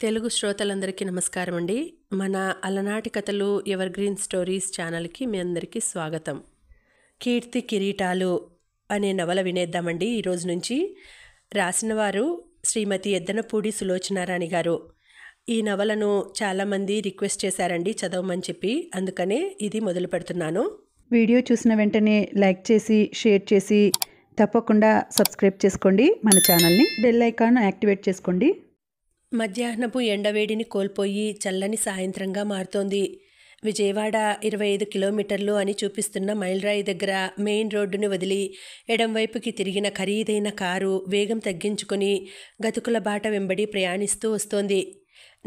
తెలుగు శ్రోతలందరికీ నమస్కారం అండి. మన అలనాటి కథలు ఎవర్ గ్రీన్ స్టోరీస్ ఛానల్కి మీ అందరికీ స్వాగతం. కీర్తి కిరీటాలు అనే నవల వినేద్దామండి ఈరోజు నుంచి. రాసినవారు శ్రీమతి ఎద్దనపూడి సులోచనారాణి గారు. ఈ నవలను చాలామంది రిక్వెస్ట్ చేశారండి చదవమని చెప్పి, అందుకనే ఇది మొదలు పెడుతున్నాను. వీడియో చూసిన వెంటనే లైక్ చేసి షేర్ చేసి తప్పకుండా సబ్స్క్రైబ్ చేసుకోండి మన ఛానల్ని. బెల్ ఐకాన్ యాక్టివేట్ చేసుకోండి. మధ్యాహ్నపు ఎండవేడిని కోల్పోయి చల్లని సాయంత్రంగా మారుతోంది. విజయవాడ 25 కిలోమీటర్లు అని చూపిస్తున్న మైల్రాయి దగ్గర మెయిన్ రోడ్డుని వదిలి ఎడంవైపుకి తిరిగిన ఖరీదైన కారు వేగం తగ్గించుకొని గతుకుల బాట వెంబడి ప్రయాణిస్తూ వస్తోంది.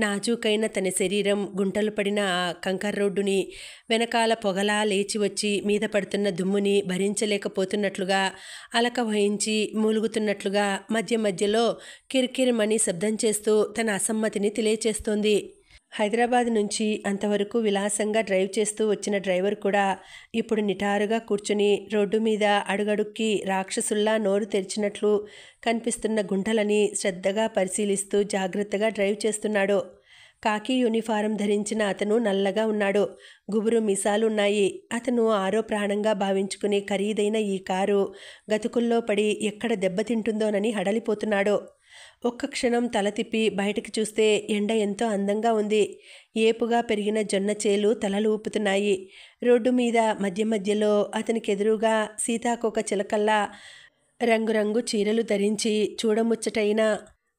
నాజూకైన తన శరీరం గుంటలు పడిన ఆ కంకర్ రోడ్డుని, వెనకాల పొగలా లేచి వచ్చి మీద పడుతున్న దుమ్ముని భరించలేకపోతున్నట్లుగా, అలక వహించి మూలుగుతున్నట్లుగా మధ్య మధ్యలో కిరికిరిమని శబ్దం చేస్తూ తన అసమ్మతిని తెలియచేస్తోంది. హైదరాబాద్ నుంచి అంతవరకు విలాసంగా డ్రైవ్ చేస్తూ వచ్చిన డ్రైవర్ కూడా ఇప్పుడు నిటారుగా కూర్చుని రోడ్డు మీద అడుగడుక్కి రాక్షసుల్లా నోరు తెరిచినట్లు కనిపిస్తున్న గుంటలని శ్రద్ధగా పరిశీలిస్తూ జాగ్రత్తగా డ్రైవ్ చేస్తున్నాడు. కాకి యూనిఫారం ధరించిన అతను నల్లగా ఉన్నాడు. గుబురు మీసాలు ఉన్నాయి. అతను ఆరో ప్రాణంగా భావించుకునే ఖరీదైన ఈ కారు గతుకుల్లో పడి ఎక్కడ దెబ్బతింటుందోనని హడలిపోతున్నాడు. ఒక్క క్షణం తల తిప్పి బయటకు చూస్తే ఎండ ఎంతో అందంగా ఉంది. ఏపుగా పెరిగిన జొన్న చేలు తలలు ఊపుతున్నాయి. రోడ్డు మీద మధ్య మధ్యలో అతనికి ఎదురుగా సీతాకోక చిలకల్లా రంగురంగు చీరలు ధరించి చూడముచ్చటైన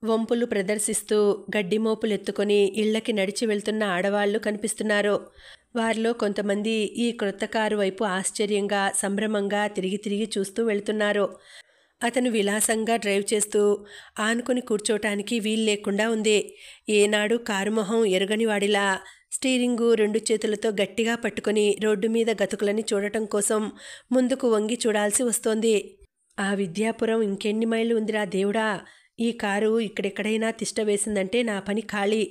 వంపులు ప్రదర్శిస్తూ గడ్డిమోపులు ఎత్తుకొని ఇళ్లకి నడిచి వెళ్తున్న ఆడవాళ్లు కనిపిస్తున్నారు. వారిలో కొంతమంది ఈ క్రొత్త కారు వైపు ఆశ్చర్యంగా సంభ్రమంగా తిరిగి తిరిగి చూస్తూ వెళ్తున్నారు. అతను విలాసంగా డ్రైవ్ చేస్తూ ఆనుకొని కూర్చోటానికి వీలు లేకుండా ఉంది. ఏనాడు కారు మొహం ఎరుగని వాడిలా స్టీరింగు 2 చేతులతో గట్టిగా పట్టుకొని రోడ్డు మీద గతుకులని చూడటం కోసం ముందుకు వంగి చూడాల్సి వస్తోంది. ఆ విద్యాపురం ఇంకెన్ని మైళ్ళు ఉందిరా దేవుడా! ఈ కారు ఇక్కడెక్కడైనా తిష్ట వేసిందంటే నా పని ఖాళీ.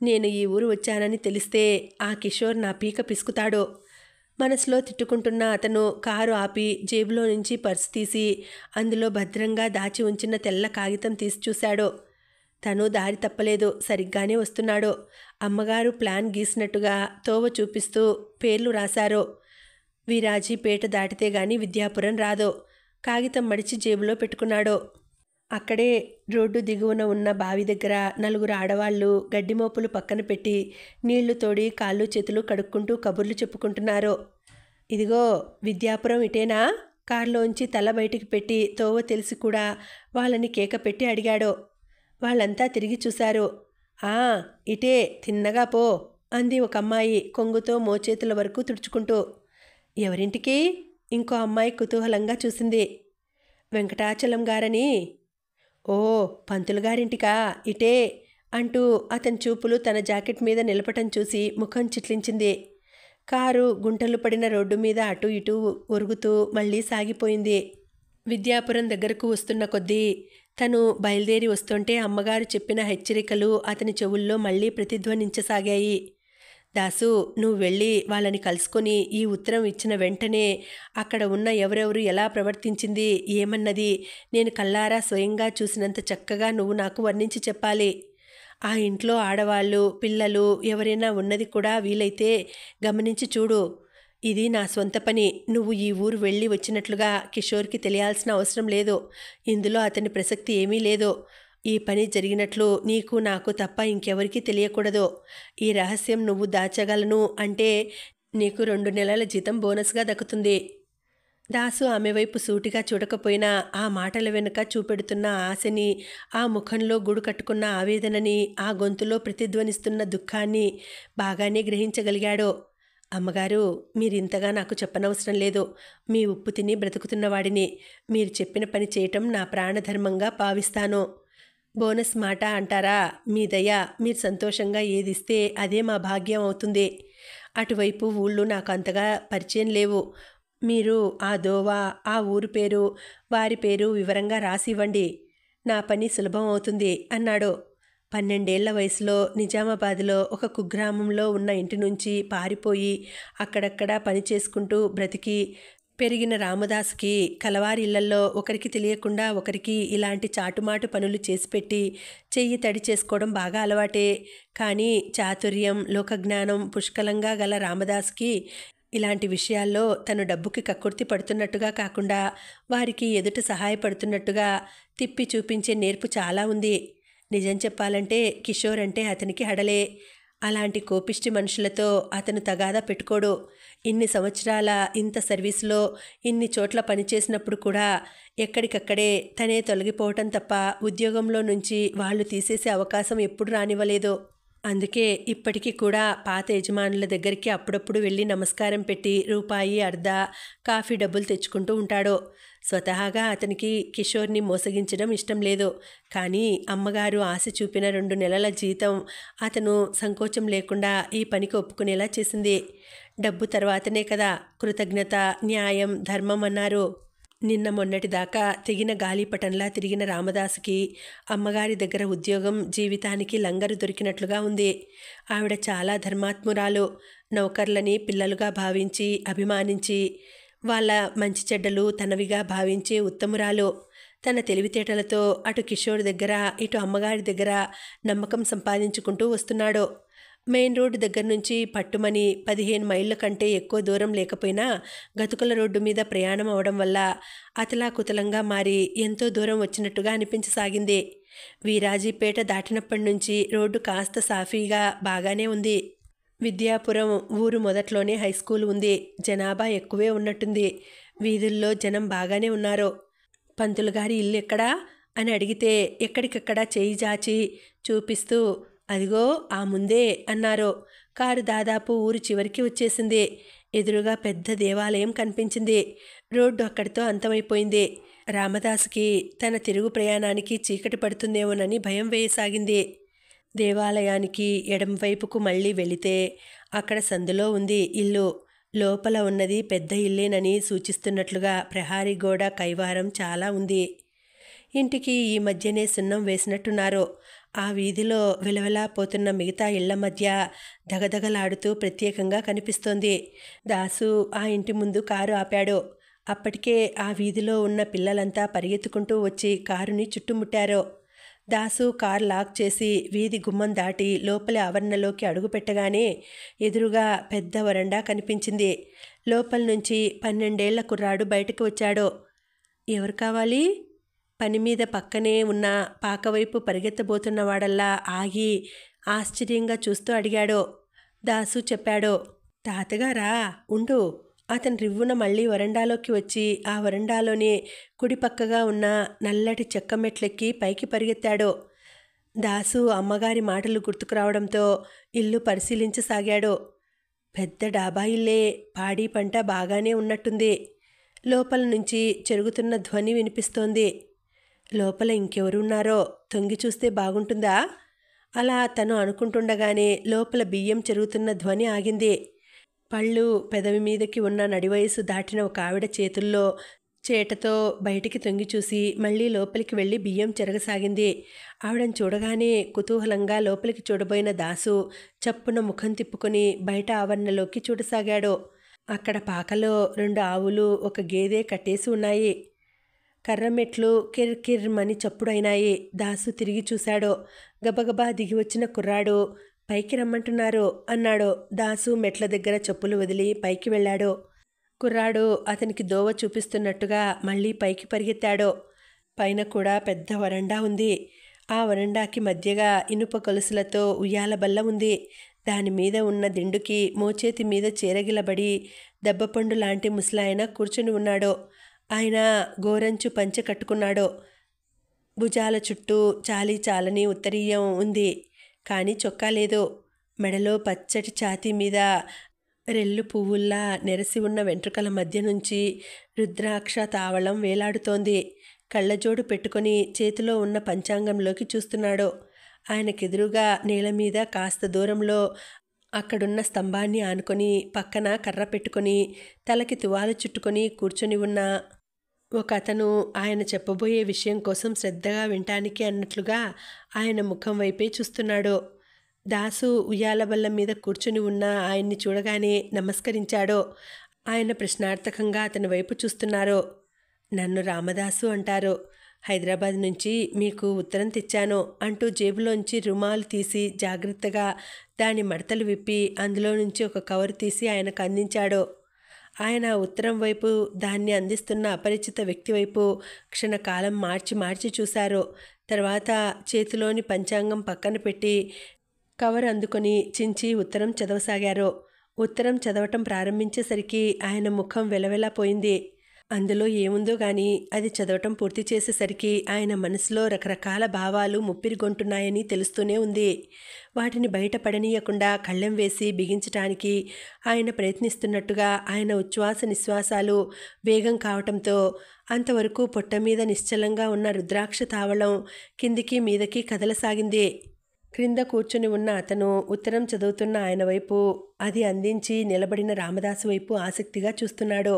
నేను ఈ ఊరు వచ్చానని తెలిస్తే ఆ కిషోర్ నా పీక పిసుకుతాడు. మనసులో తిట్టుకుంటున్న అతను కారు ఆపి జేబులో నుంచి పర్సు తీసి అందులో భద్రంగా దాచి ఉంచిన తెల్ల కాగితం తీసి చూశాడు. తను దారి తప్పలేదు, సరిగ్గానే వస్తున్నాడు. అమ్మగారు ప్లాన్ గీసినట్టుగా తోవ చూపిస్తూ పేర్లు రాశారు. వీరాజీపేట దాటితే గాని విద్యాపురం రాదు. కాగితం మడిచి జేబులో పెట్టుకున్నాడు. అక్కడే రోడ్డు దిగువన ఉన్న బావి దగ్గర 4 ఆడవాళ్లు గడ్డిమోపులు పక్కన పెట్టి నీళ్లు తోడి కాళ్ళు చేతులు కడుక్కుంటూ కబుర్లు చెప్పుకుంటున్నారు. ఇదిగో విద్యాపురం ఇటేనా? కారులోంచి తల బయటికి పెట్టి తోవ తెలిసి కూడా వాళ్ళని కేక పెట్టి అడిగాడు. వాళ్ళంతా తిరిగి చూశారు. ఆ ఇటే, తిన్నగా పో అంది ఒక అమ్మాయి కొంగుతో మోచేతుల వరకు తుడుచుకుంటూ. ఎవరింటికి? ఇంకో అమ్మాయి కుతూహలంగా చూసింది. వెంకటాచలం గారని. ఓ పంతులుగారింటికా? ఇటే అంటూ అతని చూపులు తన జాకెట్ మీద నిలపటం చూసి ముఖం చిట్లించింది. కారు గుంటలు పడిన రోడ్డు మీద అటు ఇటు ఒరుగుతూ మళ్ళీ సాగిపోయింది. విద్యాపురం దగ్గరకు వస్తున్న కొద్దీ తను బయలుదేరి వస్తుంటే అమ్మగారు చెప్పిన హెచ్చరికలు అతని చెవుల్లో మళ్ళీ ప్రతిధ్వనించసాగాయి. దాసు, నువ్వు వెళ్ళి వాళ్ళని కలుసుకొని ఈ ఉత్తరం ఇచ్చిన వెంటనే అక్కడ ఉన్న ఎవరెవరు ఎలా ప్రవర్తించింది ఏమన్నది నేను కల్లారా స్వయంగా చూసినంత చక్కగా నువ్వు నాకు వర్ణించి చెప్పాలి. ఆ ఇంట్లో ఆడవాళ్ళు పిల్లలు ఎవరైనా ఉన్నది కూడా వీలైతే గమనించి చూడు. ఇది నా సొంత పని. నువ్వు ఈ ఊరు వెళ్ళి వచ్చినట్లుగా కిషోర్కి తెలియాల్సిన అవసరం లేదు. ఇందులో అతని ప్రసక్తి ఏమీ లేదు. ఈ పని జరిగినట్లు నీకు నాకు తప్ప ఇంకెవరికీ తెలియకూడదు. ఈ రహస్యం నువ్వు దాచగలను అంటే నీకు 2 నెలల జీతం బోనస్గా దక్కుతుంది. దాసు ఆమె వైపు సూటిగా చూడకపోయినా ఆ మాటల వెనుక చూపెడుతున్న ఆశని, ఆ ముఖంలో గూడు కట్టుకున్న ఆవేదనని, ఆ గొంతులో ప్రతిధ్వనిస్తున్న దుఃఖాన్ని బాగానే గ్రహించగలిగాడు. అమ్మగారు, మీరింతగా నాకు చెప్పనవసరం లేదు. మీ ఉప్పు తిని బ్రతుకుతున్నవాడిని. మీరు చెప్పిన పని చేయటం నా ప్రాణధర్మంగా భావిస్తాను. బోనస్ మాట అంటారా? మీ దయ. మీరు సంతోషంగా ఏదిస్తే అదే మా భాగ్యం అవుతుంది. అటువైపు ఊళ్ళు నాకు అంతగా పరిచయం లేవు. మీరు ఆ దోవా, ఆ ఊరు పేరు, వారి పేరు వివరంగా రాసివ్వండి. నా పని సులభం అవుతుంది అన్నాడు. 12 ఏళ్ల వయసులో నిజామాబాద్లో ఒక కుగ్రామంలో ఉన్న ఇంటి నుంచి పారిపోయి అక్కడక్కడ పని చేసుకుంటూ బ్రతికి పెరిగిన రామదాసుకి కలవారి ఇళ్లల్లో ఒకరికి తెలియకుండా ఒకరికి ఇలాంటి చాటుమాటు పనులు చేసిపెట్టి చెయ్యి తడి చేసుకోవడం బాగా అలవాటే. కానీ చాతుర్యం, లోకజ్ఞానం పుష్కలంగా గల రామదాసుకి ఇలాంటి విషయాల్లో తను డబ్బుకి కక్కుర్తి పడుతున్నట్టుగా కాకుండా వారికి ఎదుట సహాయపడుతున్నట్టుగా తిప్పి చూపించే నేర్పు చాలా ఉంది. నిజం చెప్పాలంటే కిషోర్ అంటే అతనికి హడలే. అలాంటి కోపిష్టి మనుషులతో అతను తగాదా పెట్టుకోడు. ఇన్ని సంవత్సరాల ఇంత సర్వీసులో ఇన్ని చోట్ల పనిచేసినప్పుడు కూడా ఎక్కడికక్కడే తనే తొలగిపోవటం తప్ప ఉద్యోగంలో నుంచి వాళ్ళు తీసేసే అవకాశం ఎప్పుడు రానివ్వలేదు. అందుకే ఇప్పటికీ కూడా పాత యజమానుల దగ్గరికి అప్పుడప్పుడు వెళ్ళి నమస్కారం పెట్టి రూపాయి, అర్ధ కాఫీ డబ్బులు తెచ్చుకుంటూ ఉంటాడు. స్వతహాగా అతనికి కిషోర్ని మోసగించడం ఇష్టం లేదు. కానీ అమ్మగారు ఆశ చూపిన 2 నెలల జీతం అతను సంకోచం లేకుండా ఈ పనికి ఒప్పుకునేలా చేసింది. డబ్బు తర్వాతనే కదా కృతజ్ఞత, న్యాయం, ధర్మం అన్నారు. నిన్న మొన్నటి దాకా తెగిన గాలిపటంలా తిరిగిన రామదాసుకి అమ్మగారి దగ్గర ఉద్యోగం జీవితానికి లంగరు దొరికినట్లుగా ఉంది. ఆవిడ చాలా ధర్మాత్మురాలు. నౌకర్లని పిల్లలుగా భావించి అభిమానించి వాళ్ళ మంచి చెడ్డలు తనవిగా భావించే ఉత్తమురాలు. తన తెలివితేటలతో అటు కిషోర్ దగ్గర ఇటు అమ్మగారి దగ్గర నమ్మకం సంపాదించుకుంటూ వస్తున్నాడు. మెయిన్ రోడ్డు దగ్గర నుంచి పట్టుమని 15 మైళ్ళ కంటే ఎక్కువ దూరం లేకపోయినా గతుకుల రోడ్డు మీద ప్రయాణం అవడం వల్ల అతలాకుతలంగా మారి ఎంతో దూరం వచ్చినట్టుగా అనిపించసాగింది. వీరాజీపేట దాటినప్పటి నుంచి రోడ్డు కాస్త సాఫీగా బాగానే ఉంది. విద్యాపురం ఊరు మొదట్లోనే హైస్కూల్ ఉంది. జనాభా ఎక్కువే ఉన్నట్టుంది. వీధుల్లో జనం బాగానే ఉన్నారు. పంతులు గారి ఇల్లు ఎక్కడా అని అడిగితే ఎక్కడికక్కడ చేయి జాచి చూపిస్తూ అదిగో ఆ ముందే అన్నారు. కారు దాదాపు ఊరు చివరికి వచ్చేసింది. ఎదురుగా పెద్ద దేవాలయం కనిపించింది. రోడ్డు అక్కడితో అంతమైపోయింది. రామదాసుకి తన తిరుగు ప్రయాణానికి చీకటి పడుతుందేమోనని భయం వేయసాగింది. దేవాలయానికి ఎడంవైపుకు మళ్ళీ వెళితే అక్కడ సందులో ఉంది ఇల్లు. లోపల ఉన్నది పెద్ద ఇల్లేనని సూచిస్తున్నట్లుగా ప్రహారీ గోడ కైవారం చాలా ఉంది. ఇంటికి ఈ మధ్యనే సున్నం వేసినట్టున్నారు. ఆ వీధిలో వెలవెలా పోతున్న మిగతా ఇళ్ల మధ్య దగదగలాడుతూ ప్రత్యేకంగా కనిపిస్తోంది. దాసు ఆ ఇంటి ముందు కారు ఆపాడు. అప్పటికే ఆ వీధిలో ఉన్న పిల్లలంతా పరిగెత్తుకుంటూ వచ్చి కారుని చుట్టుముట్టారు. దాసు కారు లాక్ చేసి వీధి గుమ్మం దాటి లోపలి ఆవరణలోకి అడుగుపెట్టగానే ఎదురుగా పెద్ద వరండా కనిపించింది. లోపల నుంచి 12 ఏళ్ల కుర్రాడు బయటకు వచ్చాడు. ఎవరు కావాలి? పని మీద పక్కనే ఉన్న పాకవైపు పరిగెత్తబోతున్నవాడల్లా ఆగి ఆశ్చర్యంగా చూస్తూ అడిగాడు. దాసు చెప్పాడు. తాతగారా ఉండు. అతను రివ్వున మళ్ళీ వరండాలోకి వచ్చి ఆ వరండాలోనే కుడిపక్కగా ఉన్న నల్లటి చెక్క మెట్లెక్కి పైకి పరిగెత్తాడు. దాసు అమ్మగారి మాటలు గుర్తుకురావడంతో ఇల్లు పరిశీలించసాగాడు. పెద్ద డాబా ఇల్లే. పాడి పంట బాగానే ఉన్నట్టుంది. లోపల నుంచి చెరుగుతున్న ధ్వని వినిపిస్తోంది. లోపల ఇంకెవరున్నారో తొంగి చూస్తే బాగుంటుందా? అలా తను అనుకుంటుండగానే లోపల బియ్యం చెరుగుతున్న ధ్వని ఆగింది. పళ్ళు పెదవి మీదకి ఉన్న నడివయసు దాటిన ఒక ఆవిడ చేతుల్లో చేటతో బయటికి తొంగి చూసి మళ్ళీ లోపలికి వెళ్ళి బియ్యం చెరగసాగింది. ఆవిడని చూడగానే కుతూహలంగా లోపలికి చూడబోయిన దాసు చప్పున ముఖం తిప్పుకొని బయట ఆవరణలోకి చూడసాగాడు. అక్కడ పాకలో 2 ఆవులు, ఒక గేదె కట్టేసి ఉన్నాయి. కర్రమెట్లు కిర్ కిర్మని చప్పుడైనాయి. దాసు తిరిగి చూశాడు. గబగబా దిగి వచ్చిన కుర్రాడు పైకి రమ్మంటున్నారు అన్నాడు. దాసు మెట్ల దగ్గర చెప్పులు వదిలి పైకి వెళ్ళాడు. కుర్రాడు అతనికి దోవ చూపిస్తున్నట్టుగా మళ్ళీ పైకి పరిగెత్తాడు. పైన కూడా పెద్ద వరండా ఉంది. ఆ వరండాకి మధ్యగా ఇనుప కొలుసులతో ఉయ్యాల బల్ల ఉంది. దాని మీద ఉన్న దిండుకి మోచేతి మీద చేరగిలబడి దెబ్బపండు లాంటి ముసలాయన కూర్చుని ఉన్నాడు. ఆయన గోరంచు పంచె కట్టుకున్నాడు. భుజాల చుట్టూ చాలీ చాలని ఉత్తరీయం ఉంది. కానీ చొక్కా లేదు. మెడలో పచ్చటి ఛాతీ మీద రెల్లు పువ్వుల్లా నెరసి ఉన్న వెంట్రుకల మధ్య నుంచి రుద్రాక్ష తావళం వేలాడుతోంది. కళ్ళజోడు పెట్టుకొని చేతిలో ఉన్న పంచాంగంలోకి చూస్తున్నాడు. ఆయనకెదురుగా నేల మీద కాస్త దూరంలో అక్కడున్న స్తంభాన్ని ఆనుకొని పక్కన కర్ర పెట్టుకొని తలకి తువాలు చుట్టుకొని కూర్చొని ఉన్న ఒక అతను ఆయన చెప్పబోయే విషయం కోసం శ్రద్ధగా వినటానికి అన్నట్లుగా ఆయన ముఖం వైపే చూస్తున్నాడు. దాసు ఉయ్యాల బల్ల మీద కూర్చుని ఉన్న ఆయన్ని చూడగానే నమస్కరించాడు. ఆయన ప్రశ్నార్థకంగా అతని వైపు చూస్తున్నారు. నన్ను రామదాసు అంటారు. హైదరాబాద్ నుంచి మీకు ఉత్తరం తెచ్చాను అంటూ జేబులోంచి రుమాలు తీసి జాగ్రత్తగా దాని మడతలు విప్పి అందులో నుంచి ఒక కవరు తీసి ఆయనకు అందించాడు. ఆయన ఉత్తరం వైపు, దాన్ని అందిస్తున్న అపరిచిత వ్యక్తి వైపు క్షణకాలం మార్చి చూశారు. తర్వాత చేతిలోని పంచాంగం పక్కన పెట్టి కవర్ అందుకొని చించి ఉత్తరం చదవసాగారు. ఉత్తరం చదవటం ప్రారంభించేసరికి ఆయన ముఖం వెలవెలపోయింది. అందులో ఏముందో గాని అది చదవటం పూర్తి చేసేసరికి ఆయన మనసులో రకరకాల భావాలు ముప్పిరిగొంటున్నాయని తెలుస్తూనే ఉంది. వాటిని బయటపడనీయకుండా కళ్ళెం వేసి బిగించటానికి ఆయన ప్రయత్నిస్తున్నట్టుగా ఆయన ఉచ్ఛ్వాస నిశ్వాసాలు వేగం కావటంతో అంతవరకు పొట్ట మీద నిశ్చలంగా ఉన్న రుద్రాక్ష తావళం కిందికి మీదకి కదలసాగింది. క్రింద కూర్చుని ఉన్న అతను ఉత్తరం చదువుతున్న ఆయన వైపు, అది అందించి నిలబడిన రామదాసు వైపు ఆసక్తిగా చూస్తున్నాడు.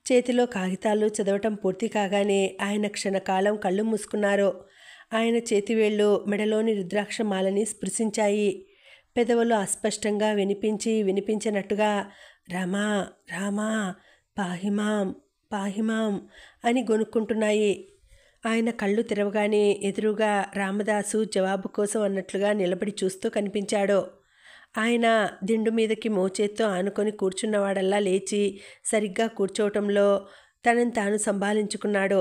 చేతిలో కాగితాలు చదవటం పూర్తి కాగానే ఆయన క్షణకాలం కళ్ళు మూసుకున్నారు. ఆయన చేతివేళ్లు మెడలోని రుద్రాక్షమాలని స్పృశించాయి. పెదవులు అస్పష్టంగా వినిపించినట్టుగా రామా రామా పాహిమాం పాహిమాం అని గొనుక్కుంటున్నాయి. ఆయన కళ్ళు తెరవగానే ఎదురుగా రామదాసు జవాబు కోసం అన్నట్లుగా నిలబడి చూస్తూ కనిపించాడు. ఆయన దిండు మీదకి మోచేత్తో ఆనుకొని కూర్చున్నవాడల్లా లేచి సరిగ్గా కూర్చోవటంలో తనని తాను సంభాళించుకున్నాడు.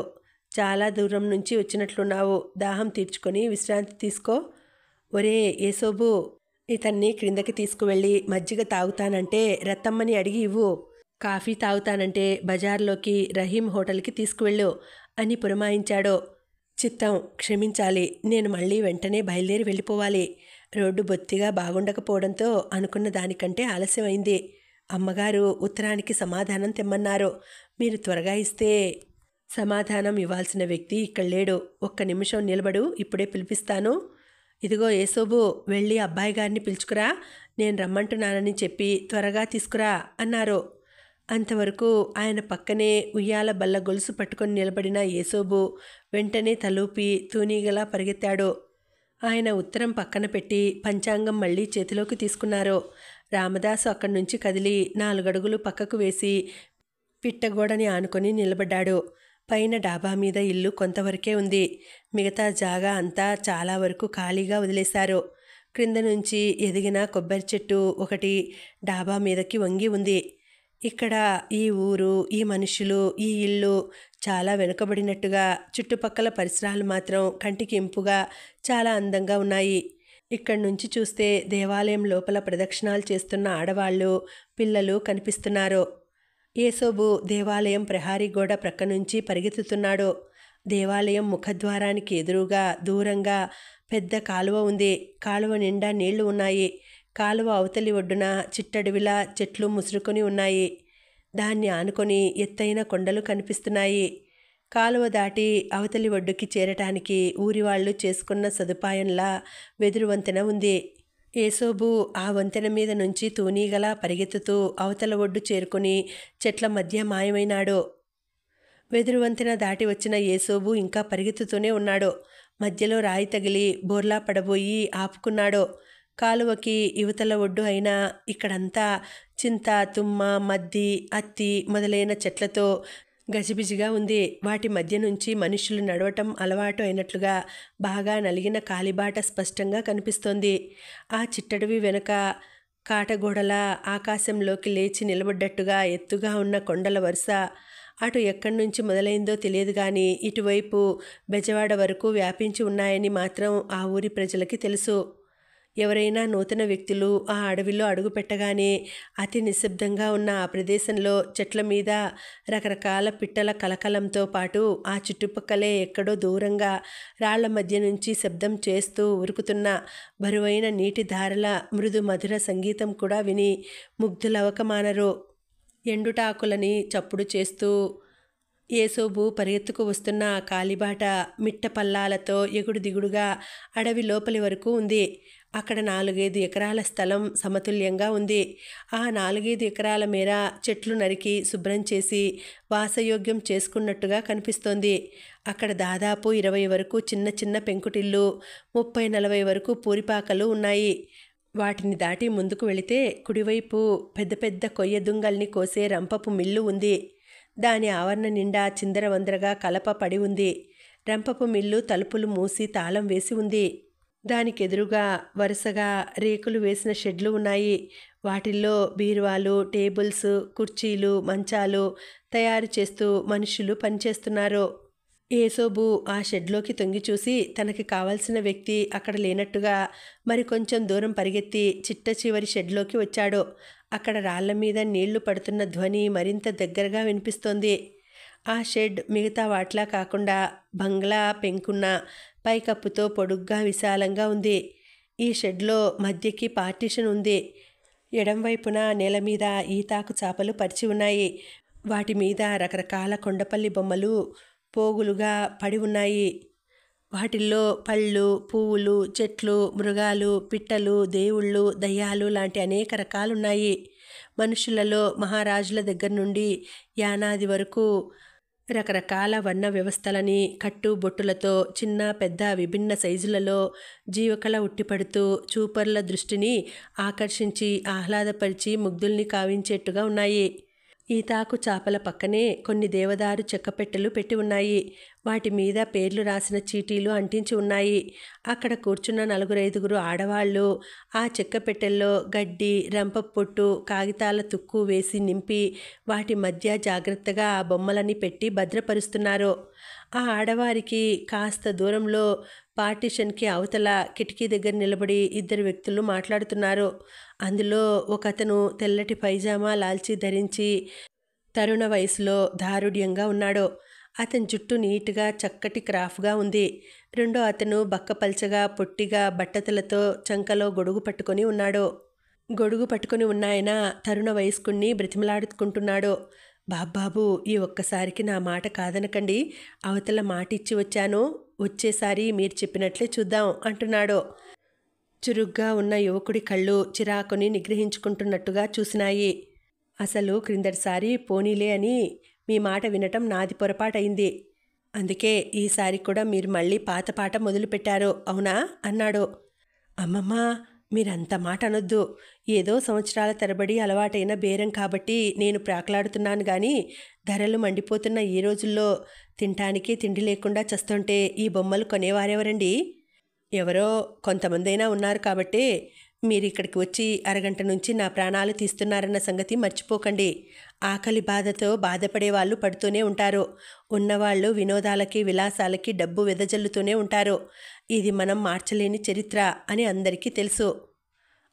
చాలా దూరం నుంచి వచ్చినట్లున్నావు, దాహం తీర్చుకొని విశ్రాంతి తీసుకో. ఒరే ఏసోబు, ఇతన్ని క్రిందకి తీసుకువెళ్ళి మజ్జిగ తాగుతానంటే రత్తమ్మని అడిగి ఇవ్వు, కాఫీ తాగుతానంటే బజార్లోకి రహీం హోటల్కి తీసుకువెళ్ళు అని పురమాయించాడు. చిత్తం, క్షమించాలి, నేను మళ్ళీ వెంటనే బయలుదేరి వెళ్ళిపోవాలి. రోడ్డు బొత్తిగా బాగుండకపోవడంతో అనుకున్న దానికంటే ఆలస్యమైంది. అమ్మగారు ఉత్తరానికి సమాధానం తెమ్మన్నారు. మీరు త్వరగా ఇస్తే. సమాధానం ఇవ్వాల్సిన వ్యక్తి ఇక్కడ లేడు. ఒక్క నిమిషం నిలబడు, ఇప్పుడే పిలిపిస్తాను. ఇదిగో ఏసోబు, వెళ్ళి అబ్బాయి గారిని పిలుచుకురా, నేను రమ్మంటున్నానని చెప్పి త్వరగా తీసుకురా అన్నారు. అంతవరకు ఆయన పక్కనే ఉయ్యాల బల్ల గొలుసు పట్టుకొని నిలబడిన ఏసోబు వెంటనే తలూపి తూనీగలా పరిగెత్తాడు. ఆయన ఉత్తరం పక్కన పెట్టి పంచాంగం మళ్ళీ చేతిలోకి తీసుకున్నారు. రామదాసు అక్కడి నుంచి కదిలి 4 అడుగులు పక్కకు వేసి పిట్టగోడని ఆనుకొని నిలబడ్డాడు. పైన డాబా మీద ఇల్లు కొంతవరకే ఉంది. మిగతా జాగా అంతా చాలా వరకు ఖాళీగా వదిలేశారు. క్రింద నుంచి ఎదిగిన కొబ్బరి చెట్టు ఒకటి డాబా మీదకి వంగి ఉంది. ఇక్కడ ఈ ఊరు, ఈ మనుషులు, ఈ ఇల్లు చాలా వెనుకబడినట్టుగా, చుట్టుపక్కల పరిసరాలు మాత్రం కంటికి ఇంపుగా చాలా అందంగా ఉన్నాయి. ఇక్కడి నుంచి చూస్తే దేవాలయం లోపల ప్రదక్షిణాలు చేస్తున్న ఆడవాళ్ళు, పిల్లలు కనిపిస్తున్నారు. ఏసోబు దేవాలయం ప్రహారీ గోడ ప్రక్క నుంచి పరిగెత్తుతున్నాడు. దేవాలయం ముఖద్వారానికి ఎదురుగా దూరంగా పెద్ద కాలువ ఉంది. కాలువ నిండా నీళ్లు ఉన్నాయి. కాలువ అవతలి ఒడ్డున చిట్టడవిలా చెట్లు ముసురుకొని ఉన్నాయి. దాన్ని ఆనుకొని ఎత్తైన కొండలు కనిపిస్తున్నాయి. కాలువ దాటి అవతలి ఒడ్డుకి చేరటానికి ఊరివాళ్లు చేసుకున్న సదుపాయంలా వెదురు వంతెన ఉంది. ఏసోబు ఆ వంతెన మీద నుంచి తూనీగలా పరిగెత్తుతూ అవతల ఒడ్డు చేరుకుని చెట్ల మధ్య మాయమైనాడు. వెదురు వంతెన దాటి వచ్చిన ఏసోబు ఇంకా పరిగెత్తుతూనే ఉన్నాడు. మధ్యలో రాయి తగిలి బోర్లా పడబోయి ఆపుకున్నాడు. కాలువకి యువతల ఒడ్డు అయినా ఇక్కడంతా చింత, తుమ్మ, మద్ది, అత్తి మొదలైన చెట్లతో గజిబిజిగా ఉంది. వాటి మధ్య నుంచి మనుషులు నడవటం అలవాటు అయినట్లుగా బాగా నలిగిన కాలిబాట స్పష్టంగా కనిపిస్తోంది. ఆ చిట్టడవి వెనుక కాటగోడలా ఆకాశంలోకి లేచి నిలబడ్డట్టుగా ఎత్తుగా ఉన్న కొండల వరుస. అటు ఎక్కడి నుంచి మొదలైందో తెలియదు కానీ ఇటువైపు బెజవాడ వరకు వ్యాపించి ఉన్నాయని మాత్రం ఆ ఊరి ప్రజలకి తెలుసు. ఎవరైనా నూతన వ్యక్తులు ఆ అడవిలో అడుగుపెట్టగానే అతి నిశ్శబ్దంగా ఉన్న ఆ ప్రదేశంలో చెట్ల మీద రకరకాల పిట్టల కలకలంతో పాటు ఆ చుట్టుపక్కలే ఎక్కడో దూరంగా రాళ్ల మధ్య నుంచి శబ్దం చేస్తూ ఉరుకుతున్న బరువైన నీటి ధారల మృదు మధుర సంగీతం కూడా విని ముగ్ధులవకమానరు. ఎండుటాకులని చప్పుడు చేస్తూ ఏసోబు పరిగెత్తుకు వస్తున్న ఆ కాలిబాట మిట్ట పల్లాలతో ఎగుడు దిగుడుగా అడవి లోపలి వరకు ఉంది. అక్కడ 4-5 ఎకరాల స్థలం సమతుల్యంగా ఉంది. ఆ 4-5 ఎకరాల మేర చెట్లు నరికి శుభ్రం చేసి వాసయోగ్యం చేసుకున్నట్టుగా కనిపిస్తోంది. అక్కడ దాదాపు 20 వరకు చిన్న చిన్న పెంకుటిల్లు, 30-40 వరకు పూరిపాకలు ఉన్నాయి. వాటిని దాటి ముందుకు వెళితే కుడివైపు పెద్ద పెద్ద కొయ్య దుంగల్ని కోసే రంపపు మిల్లు ఉంది. దాని ఆవరణ నిండా చిందరవందరగా కలప పడి ఉంది. రంపపు మిల్లు తలుపులు మూసి తాళం వేసి ఉంది. దానికెదురుగా వరుసగా రేకులు వేసిన షెడ్లు ఉన్నాయి. వాటిల్లో బీరువాలు, టేబుల్స్, కుర్చీలు, మంచాలు తయారు చేస్తూ మనుషులు పనిచేస్తున్నారు. ఏసోబు ఆ షెడ్లోకి తొంగి చూసి తనకి కావలసిన వ్యక్తి అక్కడ లేనట్టుగా మరికొంచెం దూరం పరిగెత్తి చిట్ట చివరి షెడ్లోకి వచ్చాడు. అక్కడ రాళ్ల మీద నీళ్లు పడుతున్న ధ్వని మరింత దగ్గరగా వినిపిస్తోంది. ఆ షెడ్ మిగతా వాట్లా కాకుండా బంగ్లా పెంకున్న పైకప్పుతో పొడుగ్గా విశాలంగా ఉంది. ఈ షెడ్లో మధ్యకి పార్టీషన్ ఉంది. ఎడంవైపున నేల మీద ఈతాకు చాపలు పరిచి ఉన్నాయి. వాటి మీద రకరకాల కొండపల్లి బొమ్మలు పోగులుగా పడి ఉన్నాయి. వాటిల్లో పళ్ళు, పువ్వులు, చెట్లు, మృగాలు, పిట్టలు, దేవుళ్ళు, దయ్యాలు లాంటి అనేక రకాలున్నాయి. మనుషులలో మహారాజుల దగ్గర నుండి యానాది వరకు రకరకాల వర్ణ వ్యవస్థలని కట్టుబొట్టులతో చిన్న పెద్ద విభిన్న సైజులలో జీవకళ ఉట్టిపడుతూ చూపర్ల దృష్టిని ఆకర్షించి ఆహ్లాదపరిచి ముగ్ధుల్ని కావించేట్టుగా ఉన్నాయి. ఈతాకు చాపల పక్కనే కొన్ని దేవదారు చెక్కపెట్టెలు పెట్టి ఉన్నాయి. వాటి మీద పేర్లు రాసిన చీటీలు అంటించి ఉన్నాయి. అక్కడ కూర్చున్న 4-5 ఆడవాళ్లు ఆ చెక్కపెట్టెల్లో గడ్డి, రంప పొట్టు, కాగితాల తుక్కు వేసి నింపి వాటి మధ్య జాగ్రత్తగా ఆ బొమ్మలని పెట్టి భద్రపరుస్తున్నారు. ఆ ఆడవారికి కాస్త దూరంలో పార్టీషన్కి అవతల కిటికీ దగ్గర నిలబడి 2 వ్యక్తులు మాట్లాడుతున్నారు. అందులో ఒకతను తెల్లటి పైజామా లాల్చీ ధరించి తరుణ వయసులో దారుఢ్యంగా ఉన్నాడు. అతని జుట్టు నీట్గా చక్కటి క్రాఫ్గా ఉంది. రెండో అతను బక్కపల్చగా పొట్టిగా బట్టతలతో చంకలో గొడుగు పట్టుకొని ఉన్నాడు. గొడుగు పట్టుకొని ఉన్నాయన తరుణ వయస్కుణ్ణి బ్రతిమలాడుకుంటున్నాడు. బాబాబు, ఈ ఒక్కసారికి నా మాట కాదనకండి. అవతల మాట ఇచ్చి వచ్చాను. వచ్చేసారి మీరు చెప్పినట్లే చూద్దాం అంటున్నాడు. చురుగ్గా ఉన్న యువకుడి కళ్ళు చిరాకుని నిగ్రహించుకుంటున్నట్టుగా చూసినాయి. అసలు క్రిందటిసారి పోనీలే అని మీ మాట వినటం నాది పొరపాటయింది. అందుకే ఈసారి కూడా మీరు మళ్ళీ పాత పాట మొదలుపెట్టారు, అవునా అన్నాడు. అమ్మమ్మ, మీరంత మాట అనొద్దు. ఏదో సంవత్సరాల తరబడి అలవాటైన బేరం కాబట్టి నేను ప్రాకులాడుతున్నాను గాని ధరలు మండిపోతున్న ఈ రోజుల్లో తినటానికి తిండి లేకుండా చస్తుంటే ఈ బొమ్మలు కొనేవారెవరండి? ఎవరో కొంతమందైనా ఉన్నారు కాబట్టే మీరిక్కడికి వచ్చి అరగంట నుంచి నా ప్రాణాలు తీస్తున్నారన్న సంగతి మర్చిపోకండి. ఆకలి బాధతో బాధపడేవాళ్ళు పడుతూనే ఉంటారు. ఉన్నవాళ్ళు వినోదాలకి విలాసాలకి డబ్బు వెదజల్లుతూనే ఉంటారు. ఇది మనం మార్చలేని చరిత్ర అని అందరికీ తెలుసు.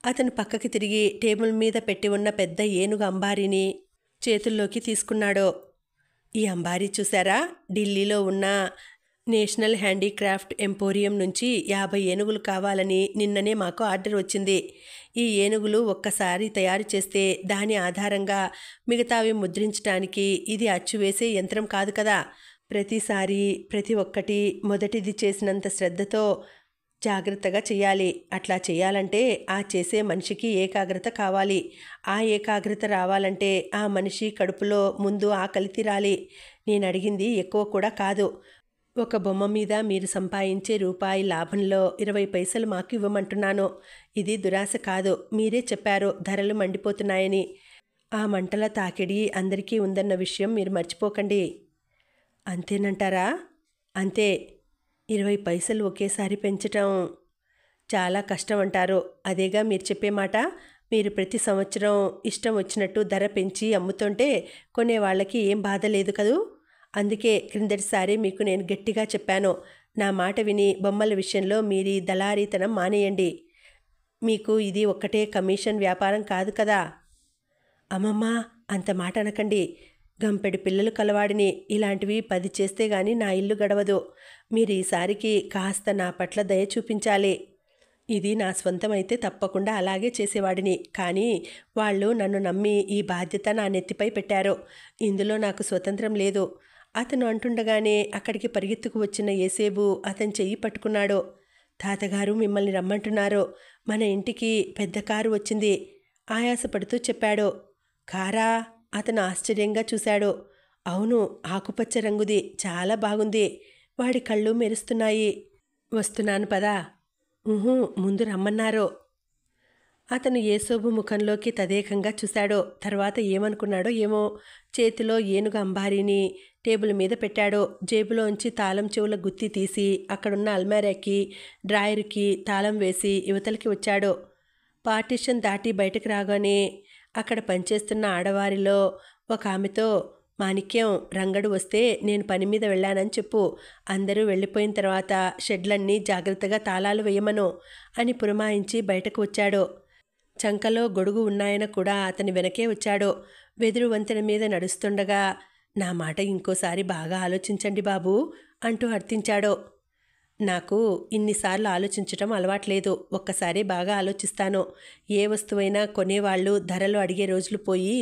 అతను పక్కకి తిరిగి టేబుల్ మీద పెట్టి ఉన్న పెద్ద ఏనుగు అంబారీని చేతుల్లోకి తీసుకున్నాడు. ఈ అంబారీ చూసారా? ఢిల్లీలో ఉన్న నేషనల్ హ్యాండీక్రాఫ్ట్ ఎంపోరియం నుంచి 50 ఏనుగులు కావాలని నిన్ననే మాకు ఆర్డర్ వచ్చింది. ఈ ఏనుగులు ఒక్కసారి తయారు చేస్తే దాని ఆధారంగా మిగతావి ముద్రించడానికి ఇది అచ్చువేసే యంత్రం కాదు కదా. ప్రతిసారి ప్రతి ఒక్కటి మొదటిది చేసినంత శ్రద్ధతో జాగ్రత్తగా చేయాలి. అట్లా చేయాలంటే ఆ చేసే మనిషికి ఏకాగ్రత కావాలి. ఆ ఏకాగ్రత రావాలంటే ఆ మనిషి కడుపులో ముందు ఆకలి తీరాలి. నేను అడిగింది ఎక్కువ కూడా కాదు. ఒక బొమ్మ మీద మీరు సంపాదించే రూపాయి లాభంలో 20 పైసలు మాకు ఇవ్వమంటున్నాను. ఇది దురాశ కాదు. మీరే చెప్పారు ధరలు మండిపోతున్నాయని. ఆ మంటల తాకిడి అందరికీ ఉందన్న విషయం మీరు మర్చిపోకండి. అంతేనంటారా? అంతే. 20 పైసలు ఒకేసారి పెంచటం చాలా కష్టం అంటారు. అదేగా మీరు చెప్పే మాట. మీరు ప్రతి సంవత్సరం ఇష్టం వచ్చినట్టు ధర పెంచి అమ్ముతుంటే కొనేవాళ్ళకి ఏం బాధ లేదు కదూ. అందుకే క్రిందటిసారి మీకు నేను గట్టిగా చెప్పాను. నా మాట విని బొమ్మల విషయంలో మీరు దళారీతనం మానేయండి. మీకు ఇది ఒక్కటే కమిషన్ వ్యాపారం కాదు కదా. అమ్మమ్మ, అంత మాట అనకండి. గంపెడి పిల్లలు కలవాడిని. ఇలాంటివి 10 చేస్తే గాని నా ఇల్లు గడవదు. మీరు ఈసారికి కాస్త నా పట్ల దయ చూపించాలి. ఇది నా స్వంతమైతే తప్పకుండా అలాగే చేసేవాడిని. కానీ వాళ్ళు నన్ను నమ్మి ఈ బాధ్యత నా నెత్తిపై పెట్టారు. ఇందులో నాకు స్వతంత్రం లేదు. అతను అంటుండగానే అక్కడికి పరిగెత్తుకు వచ్చిన ఏసేబు అతని చెయ్యి పట్టుకున్నాడు. తాతగారు మిమ్మల్ని రమ్మంటున్నారు. మన ఇంటికి పెద్ద కారు వచ్చింది ఆయాసపడుతూ చెప్పాడు. కారా? అతను ఆశ్చర్యంగా చూశాడు. అవును, ఆకుపచ్చ రంగుది. చాలా బాగుంది. వాడి కళ్ళు మెరుస్తున్నాయి. వస్తున్నాను పదా. ముందు రమ్మన్నారు. అతను యేసోబు ముఖంలోకి తదేకంగా చూశాడు. తర్వాత ఏమనుకున్నాడో ఏమో, చేతిలో ఏనుగు అంబారీని టేబుల్ మీద పెట్టాడు. జేబులోంచి తాళం చెవుల గుత్తి తీసి అక్కడున్న అల్మారాకి డ్రాయరుకి తాళం వేసి యువతలకి వచ్చాడు. పార్టీషన్ దాటి బయటకు రాగానే అక్కడ పనిచేస్తున్న ఆడవారిలో ఒక ఆమెతో, మాణిక్యం, రంగడు వస్తే నేను పని మీద వెళ్ళానని చెప్పు. అందరూ వెళ్ళిపోయిన తర్వాత షెడ్లన్నీ జాగ్రత్తగా తాళాలు వేయమను అని పురమాయించి బయటకు వచ్చాడు. చంకలో గొడుగు ఉన్నాయన కూడా అతని వెనకే వచ్చాడు. వెదురు వంతెన మీద నడుస్తుండగా, నా మాట ఇంకోసారి బాగా ఆలోచించండి బాబూ అంటూ అర్థించాడు. నాకు ఇన్నిసార్లు ఆలోచించటం అలవాట్లేదు. ఒక్కసారి బాగా ఆలోచిస్తాను. ఏ వస్తువైనా కొనేవాళ్ళు ధరలు అడిగే రోజులు పోయి